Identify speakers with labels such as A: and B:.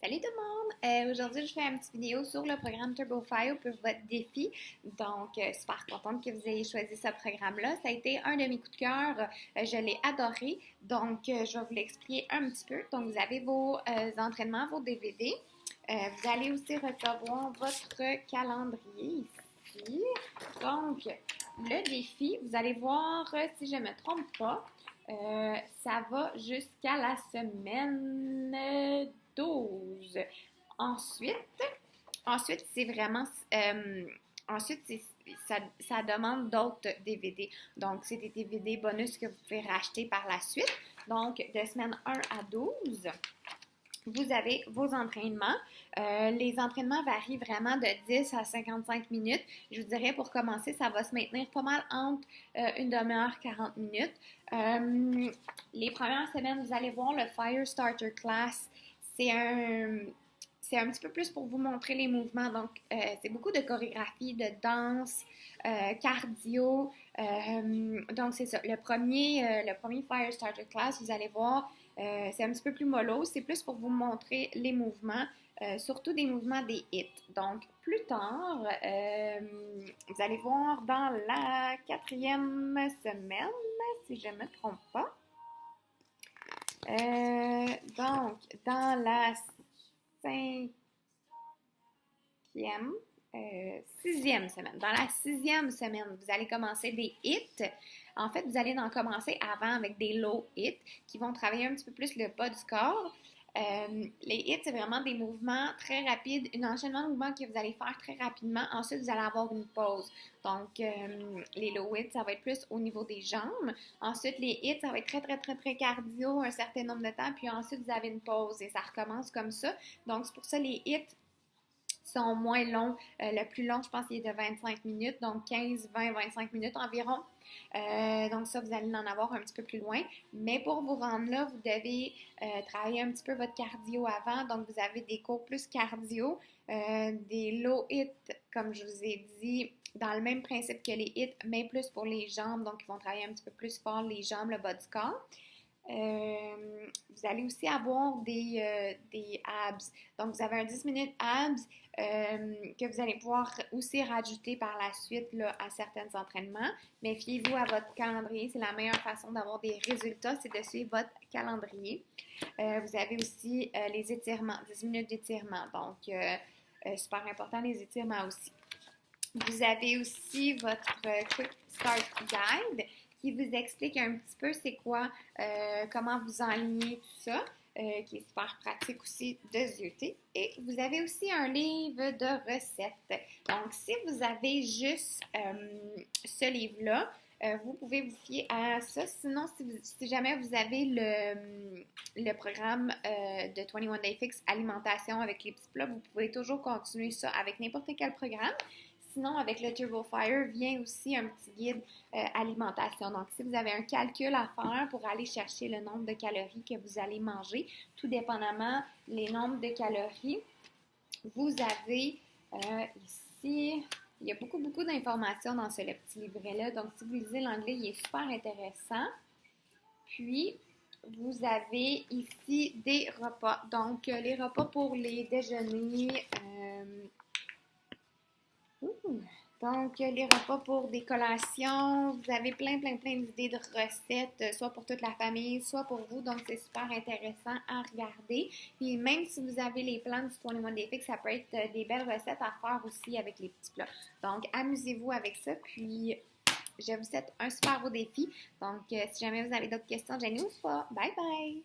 A: Salut tout le monde! Aujourd'hui, je fais une petite vidéo sur le programme TurboFire pour votre défi. Donc, super contente que vous ayez choisi ce programme-là. Ça a été un de mes coups de cœur. Je l'ai adoré. Donc, je vais vous l'expliquer un petit peu. Donc, vous avez vos entraînements, vos DVD. Vous allez aussi recevoir votre calendrier ici. Donc, le défi, vous allez voir, si je ne me trompe pas, ça va jusqu'à la semaine 12. Ensuite, ensuite c'est vraiment... ensuite, ça demande d'autres DVD. Donc, c'est des DVD bonus que vous pouvez racheter par la suite. Donc, de semaine 1 à 12, vous avez vos entraînements. Les entraînements varient vraiment de 10 à 55 minutes. Je vous dirais, pour commencer, ça va se maintenir pas mal entre une demi-heure, 40 minutes. Les premières semaines, vous allez voir le Fire Starter Class. C'est un petit peu plus pour vous montrer les mouvements. Donc, c'est beaucoup de chorégraphie, de danse, cardio. Donc, c'est ça. Le premier Fire Starter Class, vous allez voir, c'est un petit peu plus mollo. C'est plus pour vous montrer les mouvements, surtout des mouvements des hits. Donc, plus tard, vous allez voir dans la 4e semaine, si je ne me trompe pas. Donc, dans la 5e, 6e semaine. Dans la 6e semaine, vous allez commencer des hits. En fait, vous allez en commencer avant avec des low hits qui vont travailler un petit peu plus le bas du corps. Les hits, c'est vraiment des mouvements très rapides, un enchaînement de mouvements que vous allez faire très rapidement. Ensuite, vous allez avoir une pause. Donc, les low hits, ça va être plus au niveau des jambes. Ensuite, les hits, ça va être très, très, très, très cardio un certain nombre de temps. Puis ensuite, vous avez une pause et ça recommence comme ça. Donc, c'est pour ça les hits sont moins longs. Le plus long, je pense, il est de 25 minutes, donc 15, 20, 25 minutes environ. Donc ça, vous allez en avoir un petit peu plus loin. Mais pour vous rendre là, vous devez travailler un petit peu votre cardio avant. Donc, vous avez des cours plus cardio, des low hits, comme je vous ai dit, dans le même principe que les hits, mais plus pour les jambes. Donc, ils vont travailler un petit peu plus fort les jambes, le bas du corps. Vous allez aussi avoir des abs. Donc, vous avez un 10 minutes abs que vous allez pouvoir aussi rajouter par la suite là, à certains entraînements. Mais fiez-vous à votre calendrier. C'est la meilleure façon d'avoir des résultats, c'est de suivre votre calendrier. Vous avez aussi les étirements, 10 minutes d'étirement. Donc, super important, les étirements aussi. Vous avez aussi votre Quick Start Guide qui vous explique un petit peu c'est quoi, comment vous enligner tout ça, qui est super pratique aussi de zioter. Et vous avez aussi un livre de recettes. Donc, si vous avez juste ce livre-là, vous pouvez vous fier à ça. Sinon, si jamais vous avez le programme de 21 Day Fix Alimentation avec les petits plats, vous pouvez toujours continuer ça avec n'importe quel programme. Sinon, avec le TurboFire vient aussi un petit guide alimentation. Donc, si vous avez un calcul à faire pour aller chercher le nombre de calories que vous allez manger, tout dépendamment les nombres de calories, vous avez ici, il y a beaucoup, beaucoup d'informations dans ce petit livret-là. Donc, si vous lisez l'anglais, il est super intéressant. Puis, vous avez ici des repas. Donc, les repas pour les déjeuners. Donc, les repas pour des collations, vous avez plein d'idées de recettes, soit pour toute la famille, soit pour vous. Donc, c'est super intéressant à regarder. Puis, même si vous avez les plans du 21 Day Fix, ça peut être des belles recettes à faire aussi avec les petits plats. Donc, amusez-vous avec ça. Puis, je vous souhaite un super beau défi. Donc, si jamais vous avez d'autres questions, gênez-vous pas. Bye bye!